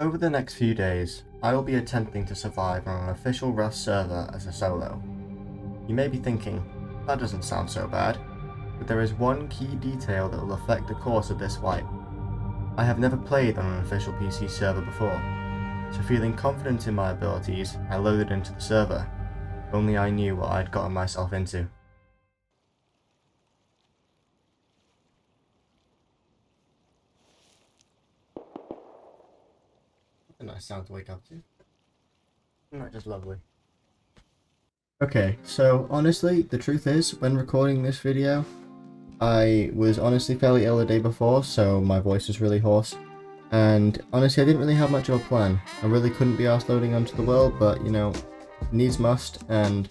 Over the next few days, I will be attempting to survive on an official Rust server as a solo. You may be thinking, that doesn't sound so bad, but there is one key detail that will affect the course of this wipe. I have never played on an official PC server before, so feeling confident in my abilities, I loaded into the server. Only I knew what I'd gotten myself into. A nice sound to wake up to. Isn't that just lovely? Okay, so honestly, the truth is, when recording this video, I was honestly fairly ill the day before, so my voice was really hoarse. And honestly, I didn't really have much of a plan. I really couldn't be arsed loading onto the world, but you know, needs must, and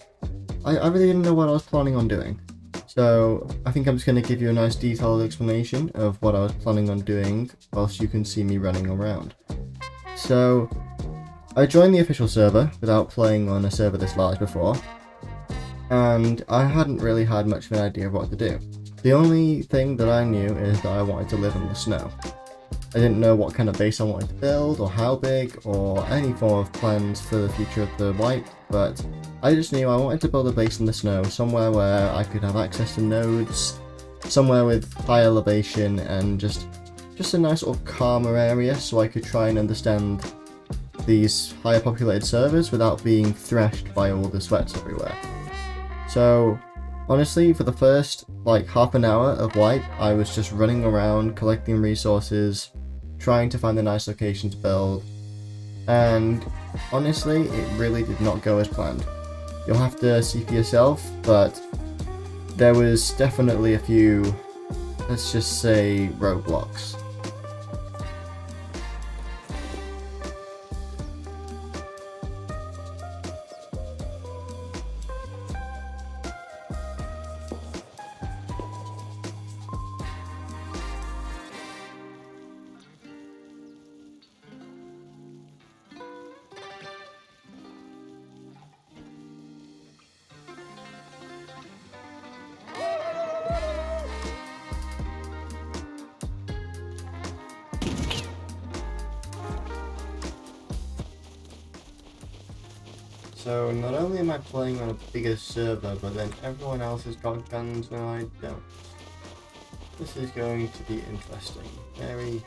I really didn't know what I was planning on doing. So I think I'm just going to give you a nice detailed explanation of what I was planning on doing, whilst you can see me running around. So, I joined the official server without playing on a server this large before, and I hadn't really had much of an idea of what to do. The only thing that I knew is that I wanted to live in the snow. I didn't know what kind of base I wanted to build, or how big, or any form of plans for the future of the wipe, but I just knew I wanted to build a base in the snow, somewhere where I could have access to nodes, somewhere with high elevation, and just a nice sort of calmer area so I could try and understand these higher populated servers without being thrashed by all the sweats everywhere. So honestly, for the first like half an hour of wipe, I was just running around collecting resources, trying to find a nice location to build, and honestly it really did not go as planned. You'll have to see for yourself, but there was definitely a few, let's just say, roadblocks. So not only am I playing on a bigger server, but then everyone else has got guns and I don't. This is going to be interesting. Very,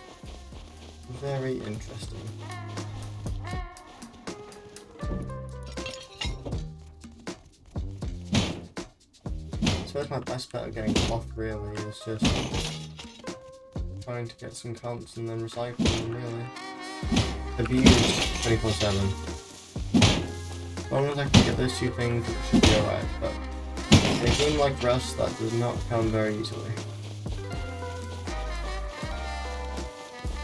very interesting. I suppose my best bet of getting cloth really is just trying to get some comps and then recycling them really. The view is 24/7. As long as I can get those two things, it should be alright, but in a game like Rust, that does not come very easily.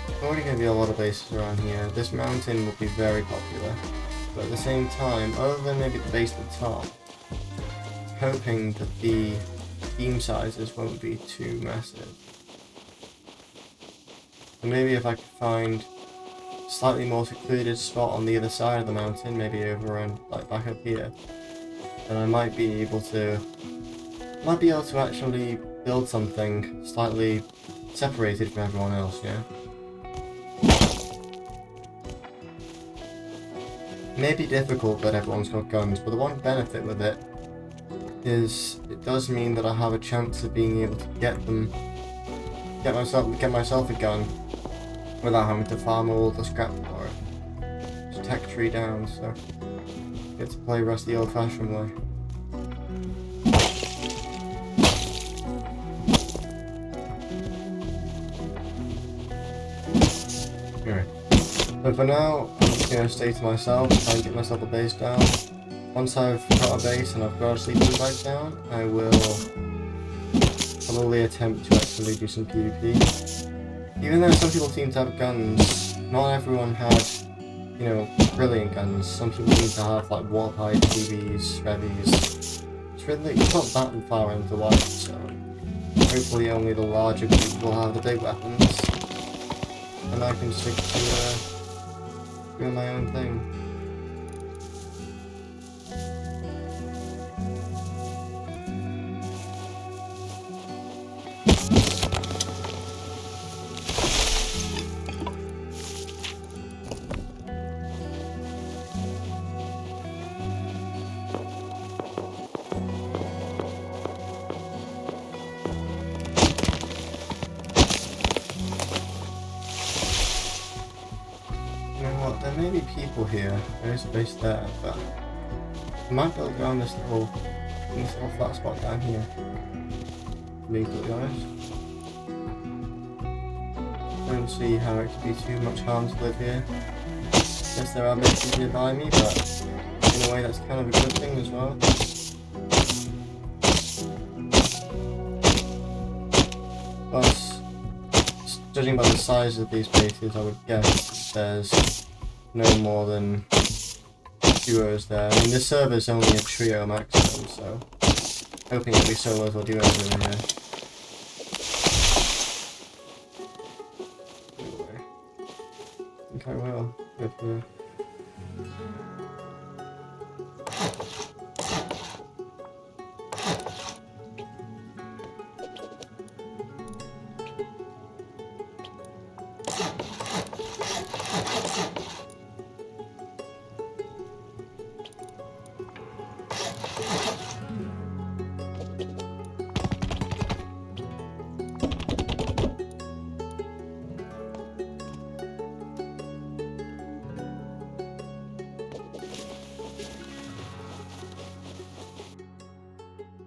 There's already going to be a lot of bases around here. This mountain will be very popular, but at the same time, other than maybe the base at the top, I'm hoping that the team sizes won't be too massive. And maybe if I could find slightly more secluded spot on the other side of the mountain, maybe over and like back up here, then I might be able to actually build something slightly separated from everyone else, yeah? It may be difficult that everyone's got guns, but the one benefit with it is it does mean that I have a chance of being able to get myself a gun without having to farm all the scrap for it. Just tech tree down, so get to play Rust the old-fashioned way. Anyway, so for now, I'm just going to stay to myself, try and get myself a base down. Once I've got a base and I've got a sleeping bag down, I will probably attempt to actually do some PvP. Even though some people seem to have guns, not everyone had, you know, brilliant guns. Some people seem to have like Warhide, TVs, Revies. It's not that far into life, so hopefully only the larger people will have the big weapons, and I can stick to doing my own thing. well, there may be people here. There is a base there, but I might build around this little flat spot down here. Being completely honest, I don't see how it could be too much harm to live here. Yes, there are bases nearby me, but in a way that's kind of a good thing as well. Plus, judging by the size of these bases, I would guess there's no more than duos there. I mean, this server's only a trio maximum, so hoping it'll be solos or duos in here. Anyway, I think I will go through.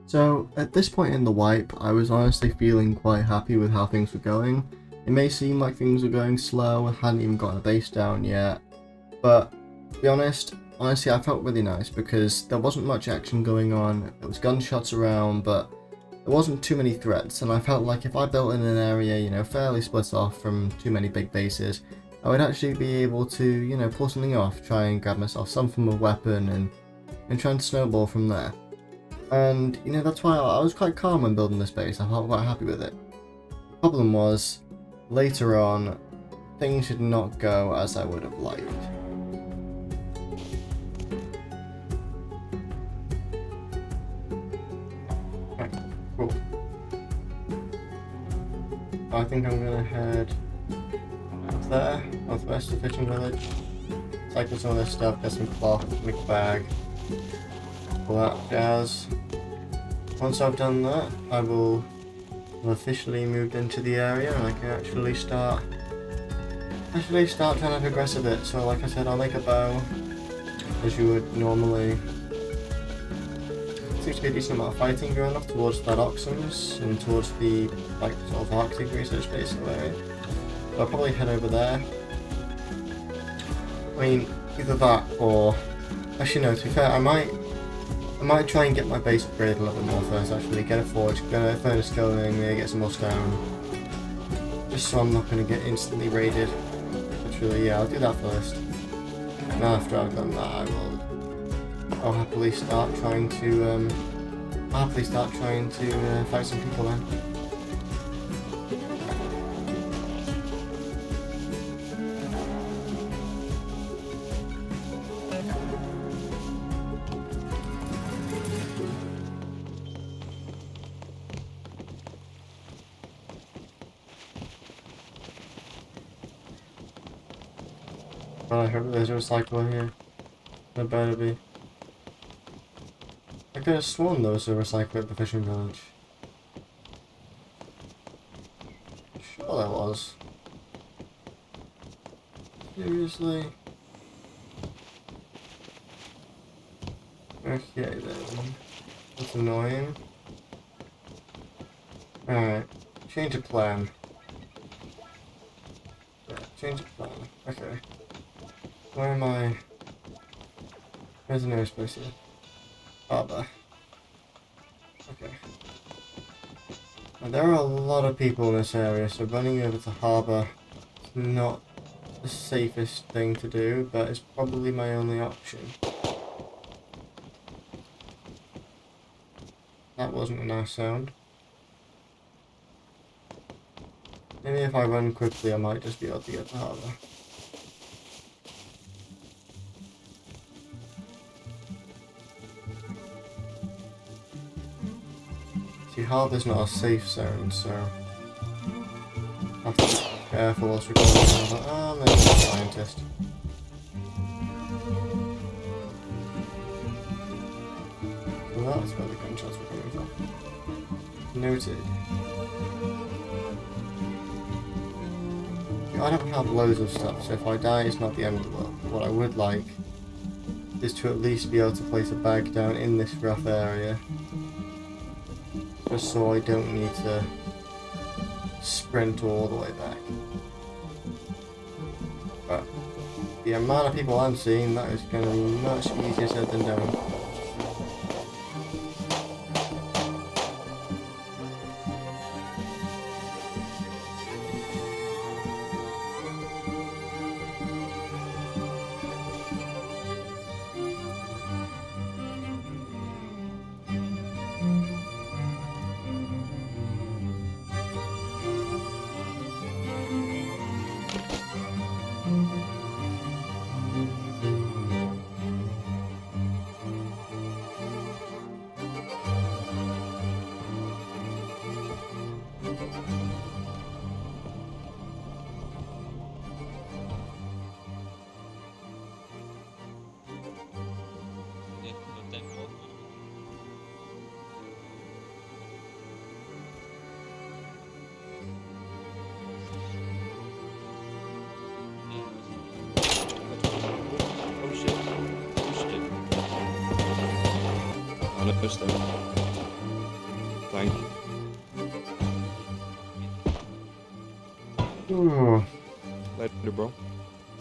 So, at this point in the wipe, I was honestly feeling quite happy with how things were going. It may seem like things were going slow, I hadn't even gotten a base down yet, but to be honest, honestly I felt really nice because there wasn't much action going on, there was gunshots around, but there wasn't too many threats, and I felt like if I built in an area, you know, fairly split off from too many big bases, I would actually be able to, you know, pull something off, try and grab myself some form of weapon, and try and snowball from there. And, you know, that's why I was quite calm when building this base. I felt quite happy with it. The problem was, later on, things did not go as I would have liked. Okay, cool. I think I'm gonna head up there, northwest of Fishing Village. Cycle some of this stuff, get some cloth, make a bag. All that jazz. Once I've done that, I will have officially moved into the area and I can actually start trying to progress a bit. So like I said, I'll make a bow as you would normally. Seems to be a decent amount of fighting going off towards that Oxums and towards the like sort of Arctic research base area. So I'll probably head over there. I mean, either that or actually no, to be fair, I might try and get my base upgraded a little bit more first, actually. Get a forge, get a furnace going, maybe get some more stone. Just so I'm not going to get instantly raided. Actually, yeah, I'll do that first. And after I've done that, I'll happily start trying to, fight some people then. I hope there's a recycler here. There better be. I could have sworn there was a recycler at the fishing village. Sure there was. Seriously? Okay then. That's annoying. Alright. Change of plan. Yeah, change of plan. Okay. Where am I? Where's the nearest place here? Harbour. Okay. Now, there are a lot of people in this area, so running over to Harbour is not the safest thing to do, but it's probably my only option. That wasn't a nice sound. Maybe if I run quickly I might just be able to get to Harbour. See, Harbour's not a safe zone, so I have to be careful whilst recording. Oh, there's a scientist. So that's where the gunshots were coming from. Noted. I don't have loads of stuff, so if I die, it's not the end of the world. What I would like is to at least be able to place a bag down in this rough area, just so I don't need to sprint all the way back. But the amount of people I'm seeing, that is going to be much easier said than done. Understood. Thank you. Ooh. Later, bro.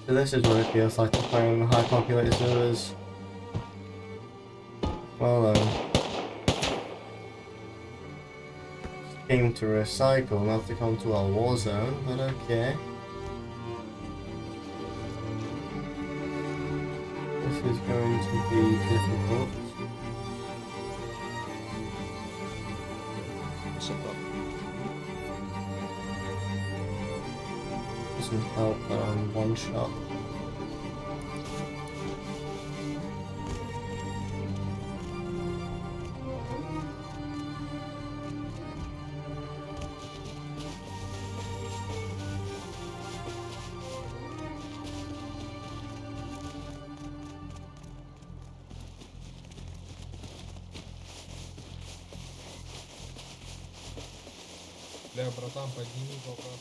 So this is what it feels like to play on the high populated servers. Well came to recycle, not to come to our war zone, but okay. This is going to be difficult. Doesn't help that I'm one shot. Бля, братан, подними вопрос.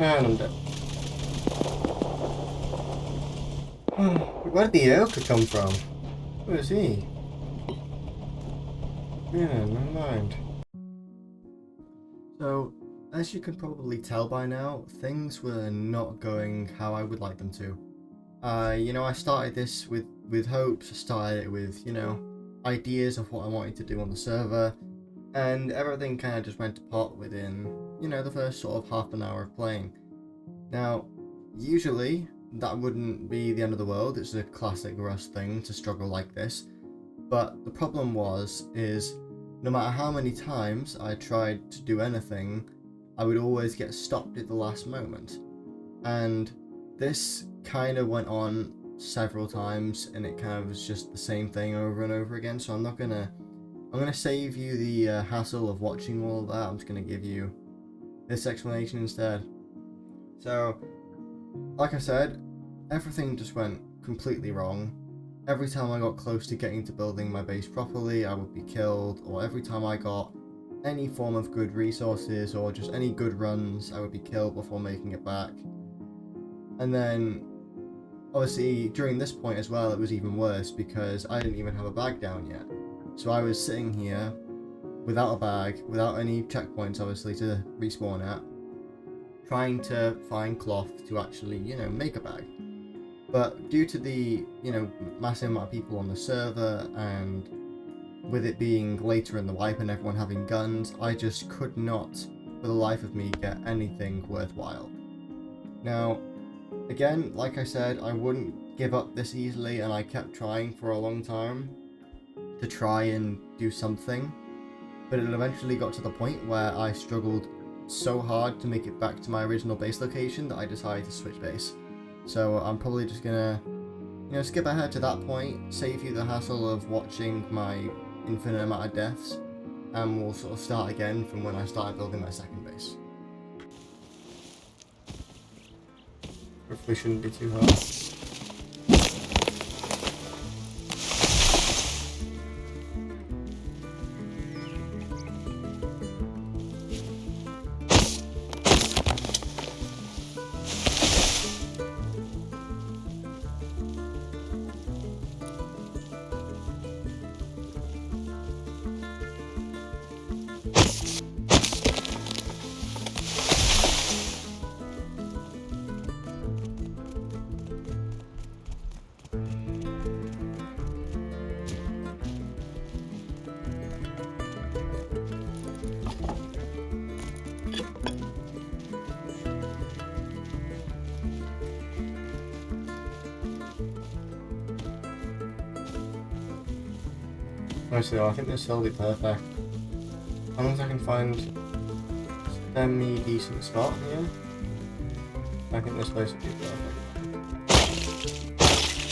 And I'm dead. Where did the Orca come from? Who is he? Yeah, never mind. So, as you can probably tell by now, things were not going how I would like them to. I started this with hopes, I started it with, ideas of what I wanted to do on the server, and everything kind of just went to pot within, the first sort of half an hour of playing. Now, usually, that wouldn't be the end of the world, it's a classic Rust thing to struggle like this, but the problem is no matter how many times I tried to do anything, I would always get stopped at the last moment. And this kind of went on several times, and it kind of was just the same thing over and over again, so I'm gonna save you the hassle of watching all of that. I'm just gonna give you this explanation instead. So, like I said, everything just went completely wrong. Every time I got close to getting to building my base properly, I would be killed, or every time I got any form of good resources or just any good runs, I would be killed before making it back. And then, obviously, during this point as well, it was even worse because I didn't even have a bag down yet. So I was sitting here without a bag, without any checkpoints, obviously, to respawn at, trying to find cloth to actually, make a bag. But due to the, massive amount of people on the server, and with it being later in the wipe and everyone having guns, I just could not, for the life of me, get anything worthwhile. Now, again, like I said, I wouldn't give up this easily, and I kept trying for a long time to try and do something, but it eventually got to the point where I struggled so hard to make it back to my original base location that I decided to switch base. So I'm probably just gonna, skip ahead to that point, save you the hassle of watching my infinite amount of deaths, and we'll sort of start again from when I started building my second base. Hopefully shouldn't be too hard. Honestly, I think this will be perfect. As long as I can find a semi-decent spot here, I think this place will be perfect.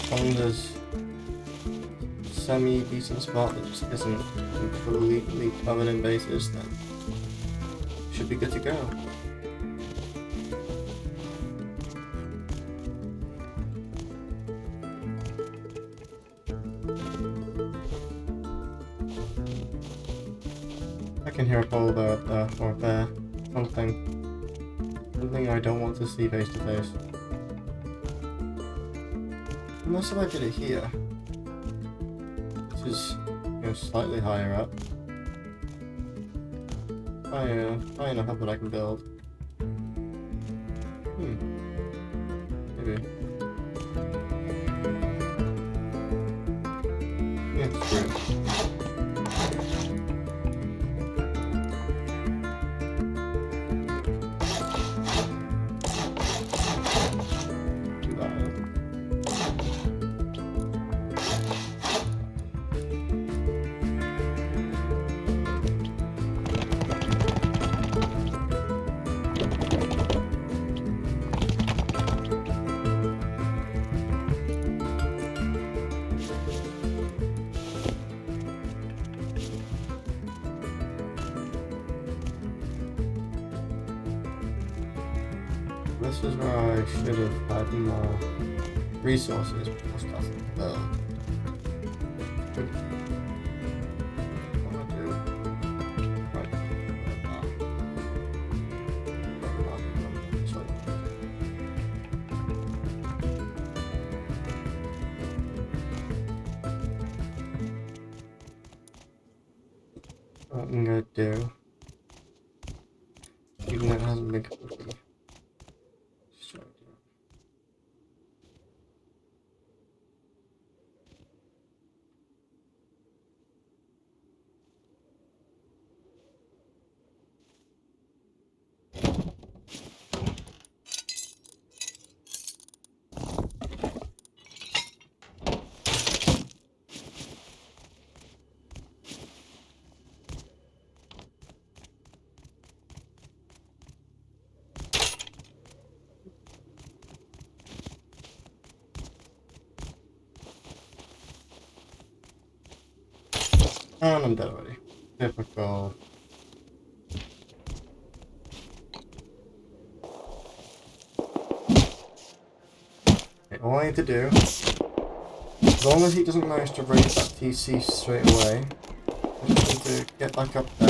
As long as there's a semi-decent spot that just isn't completely covered in bases, then should be good to go. I can hear a boulder up there, or a bear. Something I don't want to see face to face. Unless if I did it here, which is, you know, slightly higher up. High enough up that I can build. Maybe. Yeah, it's true. This is where I should have had more resources before starting to build. What do I do? Right. What I'm gonna do, even though it hasn't been completely. And I'm dead already. Typical. Okay, all I need to do, as long as he doesn't manage to raise that TC straight away, I just need to get back up there.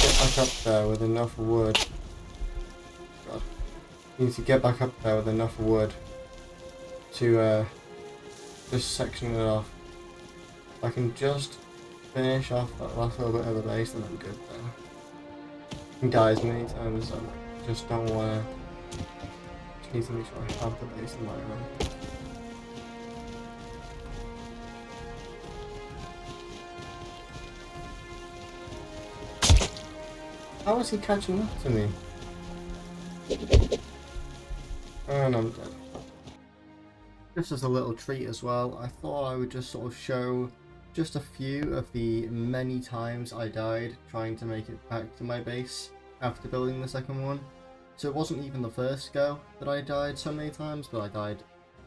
Get back up there with enough wood. God. Need to get back up there with enough wood to just section it off. I can just finish off that last little bit of the base and I'm good then. And guys, many times I just don't want to. Just need to make sure I have the base in my room. How is he catching up to me? And I'm dead. Just as a little treat as well, I thought I would just sort of show just a few of the many times I died trying to make it back to my base after building the second one. So it wasn't even the first go that I died so many times, but I died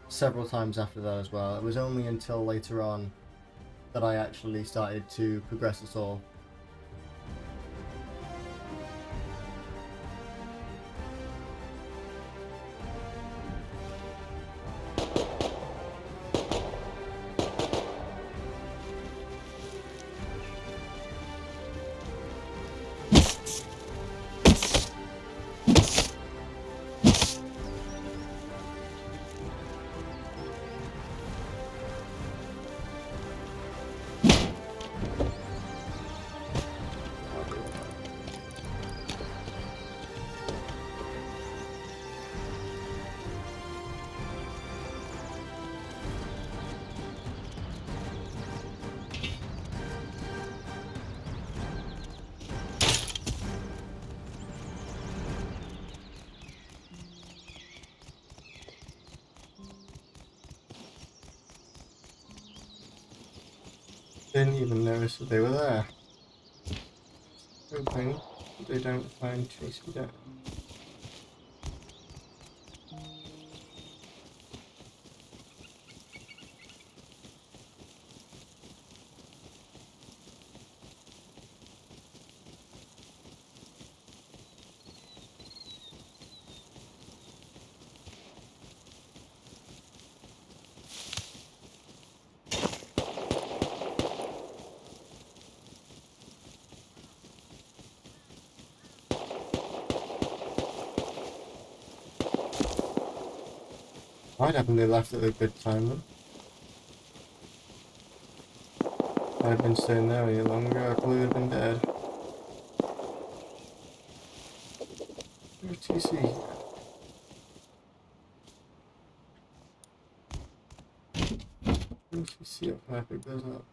several times after that as well. It was only until later on that I actually started to progress at all. Didn't even notice that they were there. Hoping they don't find chasing down. Why haven't they left at a good time then? If I'd been staying there any longer, I probably would have been dead. TC. TC up, I pick those up.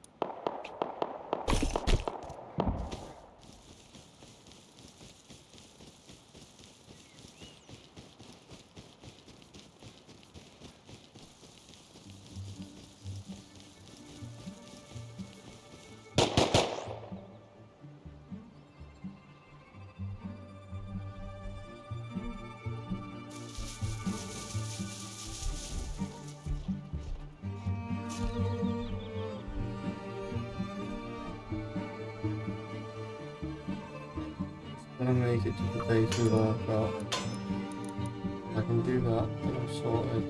Gonna make it to the base with all I've got. If I can do that, then I'm sorted.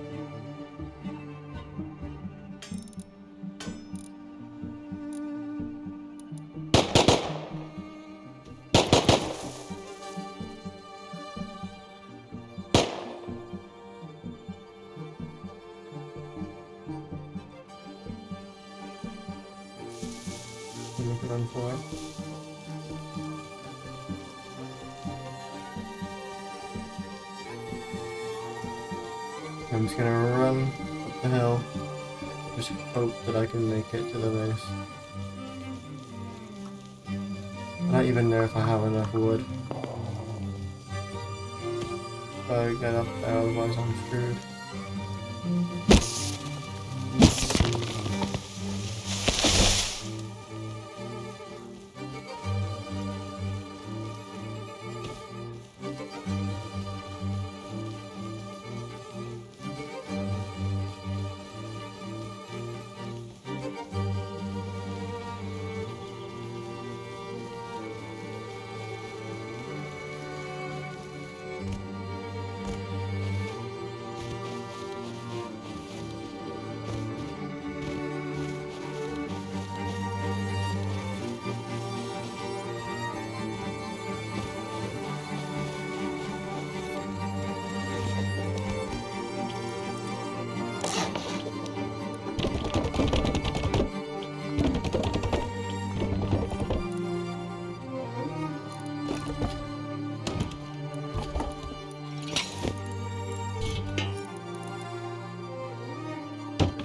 We can run for it. I'm just gonna run up the hill. Just hope that I can make it to the base. I don't even know if I have enough wood. Gotta get up there, otherwise I'm screwed.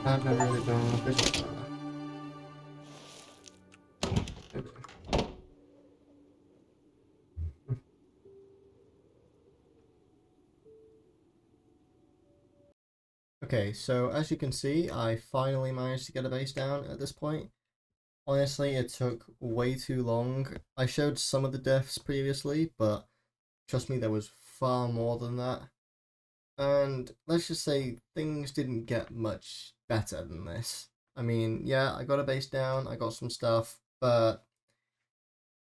I've never really done a fishing for Okay, so as you can see, I finally managed to get a base down at this point. Honestly, it took way too long. I showed some of the deaths previously, but trust me, there was far more than that. And let's just say things didn't get much better than this. I mean, yeah, I got a base down, I got some stuff, but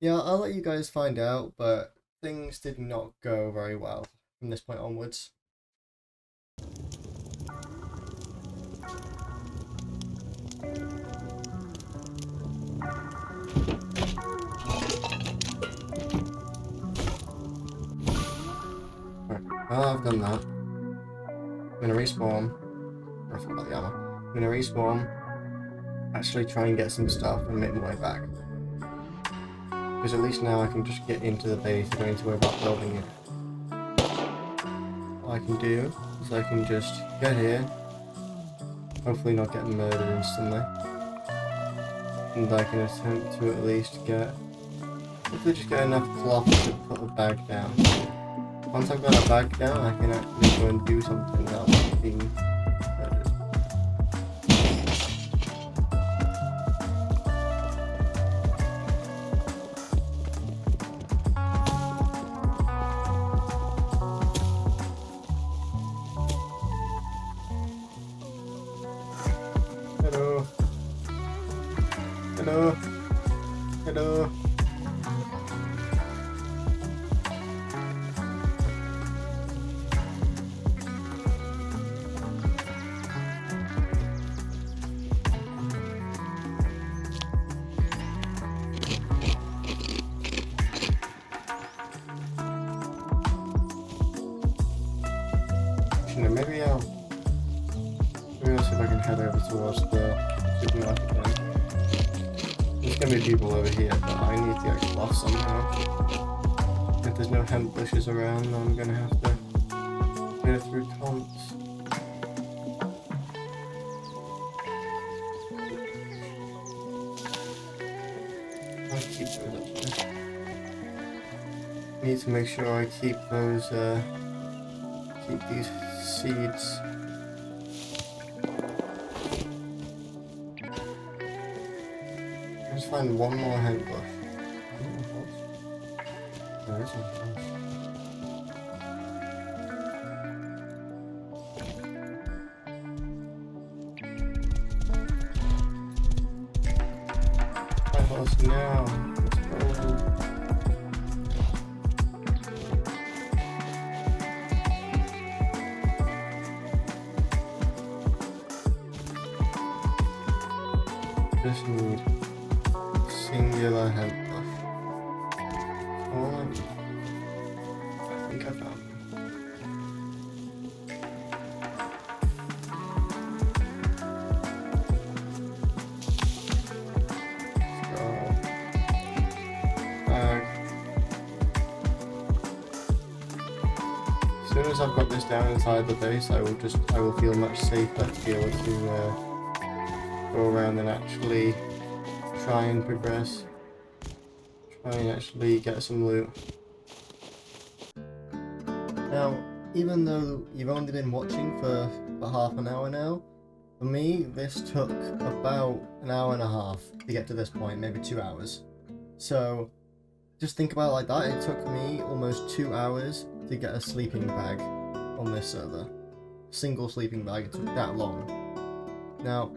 yeah, I'll let you guys find out, but things did not go very well from this point onwards. Right, well, I've done that. I'm gonna respawn. I forgot about the armor. I'm gonna respawn, actually try and get some stuff and make my way back. Because at least now I can just get into the base, I don't need to worry about building it. What I can do is I can just get here, hopefully not get murdered instantly, and I can attempt to at least get, hopefully just get enough cloth to put a bag down. Once I've got a bag down, I can actually go and do something without being murdered. Hello. Hello. Hello. Maybe I'll see if I can head over towards the supermarket then. There's gonna be people over here, but I need to get cloth somehow. If there's no hemp bushes around, then I'm gonna have to go through cons. I'll keep those actually. Need to make sure I keep those, keep these seeds. Let's find one more hemp bush. There is one. My horse now. Let's go. Just need singular hemp bush. All I need. I think I found them. Let's go. Bag. As soon as I've got this down inside the base, I will feel much safer to be able to go around and actually try and progress. Try and actually get some loot. Now, even though you've only been watching for about half an hour now, for me this took about an hour and a half to get to this point, maybe 2 hours. So just think about it like that, it took me almost 2 hours to get a sleeping bag on this server. Single sleeping bag, it took that long. Now,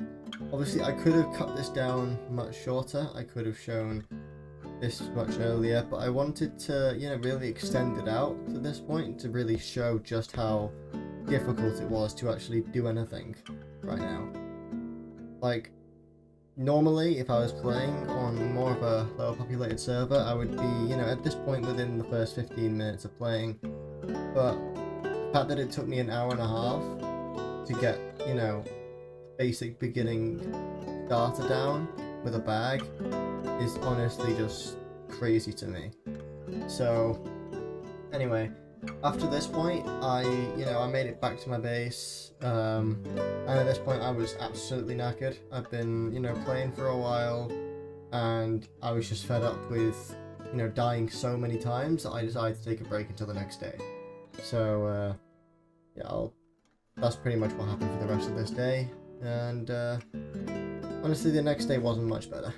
obviously I could have cut this down much shorter, I could have shown this much earlier, but I wanted to, really extend it out to this point to really show just how difficult it was to actually do anything right now. Like, normally if I was playing on more of a lower populated server, I would be, at this point within the first 15 minutes of playing, but the fact that it took me an hour and a half to get, basic beginning starter down with a bag is honestly just crazy to me. So anyway, after this point I made it back to my base, and at this point I was absolutely knackered. I've been playing for a while and I was just fed up with dying so many times that I decided to take a break until the next day. So yeah, that's pretty much what happened for the rest of this day. And honestly, the next day wasn't much better.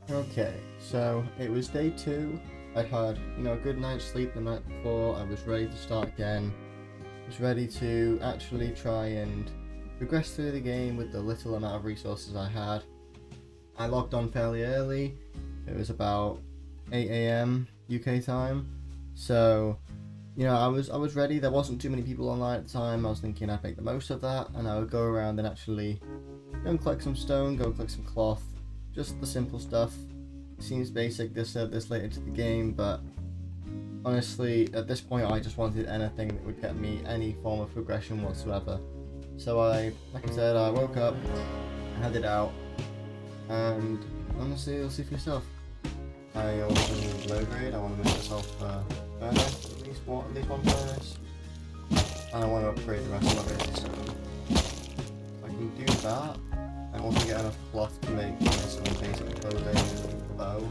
Okay, so it was day 2. I'd had, you know, a good night's sleep the night before. I was ready to start again. I was ready to actually try and progress through the game with the little amount of resources I had. I logged on fairly early. It was about 8 AM UK time. So, you know, I was ready. There wasn't too many people online at the time. I was thinking I'd make the most of that, and I would go around and actually go and collect some stone, go and collect some cloth, just the simple stuff. It seems basic this late into the game, but honestly, at this point, I just wanted anything that would get me any form of progression whatsoever. So like I said, I woke up, I headed out, and honestly, you'll see for yourself. I also need low grade. I want to make myself a furnace, at least one furnace, and I want to upgrade the rest of my basic stone. If I can do that, and also get enough cloth to make some basic clothing and bow,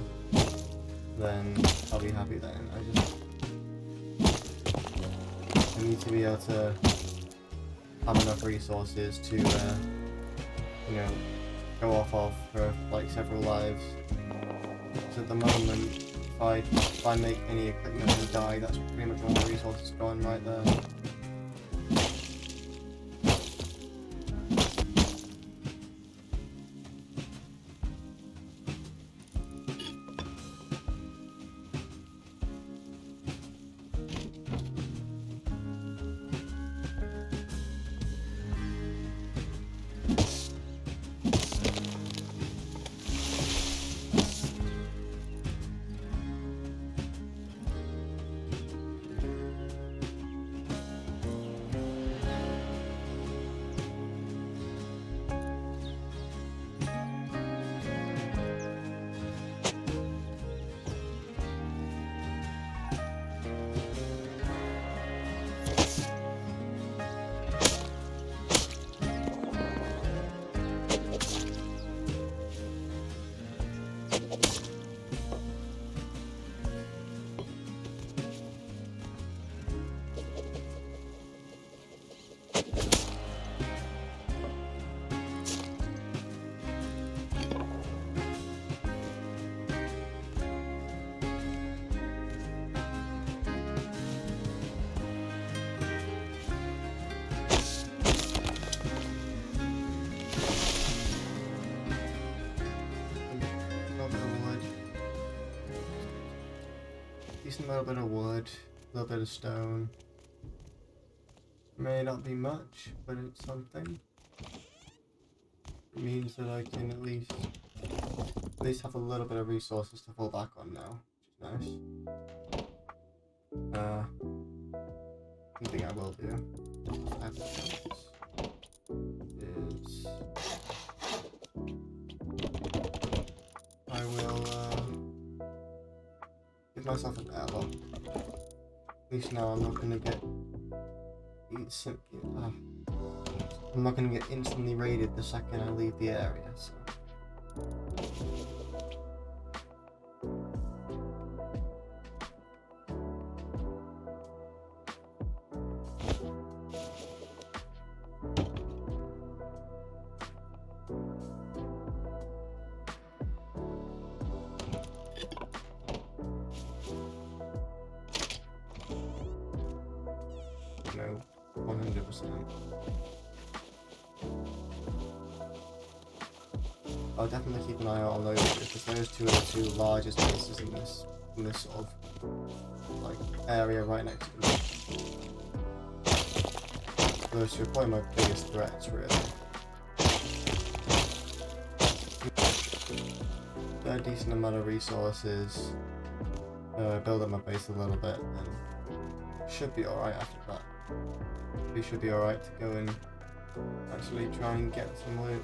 then I'll be happy then. I need to be able to have enough resources to, you know, go off of for like several lives. So at the moment, if I make any equipment and die, that's pretty much all my resources gone right there. Decent little bit of wood, a little bit of stone. May not be much, but it's something. It means that I can at least have a little bit of resources to fall back on now, which is nice. One thing I will do is I will give myself an airlock. At least now I'm not gonna get I'm not gonna get instantly raided the second I leave the area, so. No, 100%. I'll definitely keep an eye out on those, because those two are the two largest bases in this sort of like area right next to me. Those two are probably my biggest threats, really. Got a decent amount of resources. Build up my base a little bit, and should be alright after that. We should be alright to go and actually try and get some loot.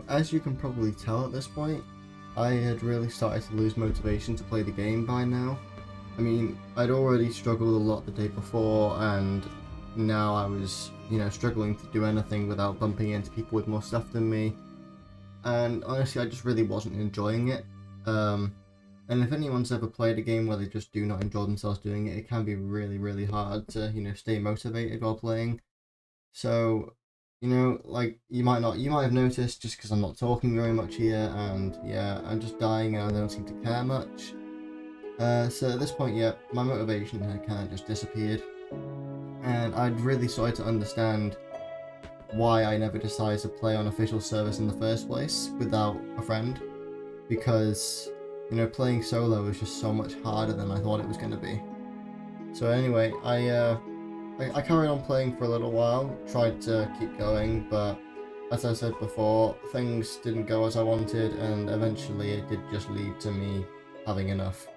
So, as you can probably tell at this point, I had really started to lose motivation to play the game by now. I mean, I'd already struggled a lot the day before, and now I was, struggling to do anything without bumping into people with more stuff than me. And honestly, I just really wasn't enjoying it. And if anyone's ever played a game where they just do not enjoy themselves doing it, it can be really, really hard to, stay motivated while playing. So, like, you might have noticed just because I'm not talking very much here, and yeah, I'm just dying and I don't seem to care much. So at this point, yeah, my motivation had kind of just disappeared, and I'd really started to understand why I never decided to play on official servers in the first place without a friend, because, playing solo was just so much harder than I thought it was going to be. So anyway, I carried on playing for a little while, tried to keep going, but as I said before, things didn't go as I wanted, and eventually it did just lead to me having enough.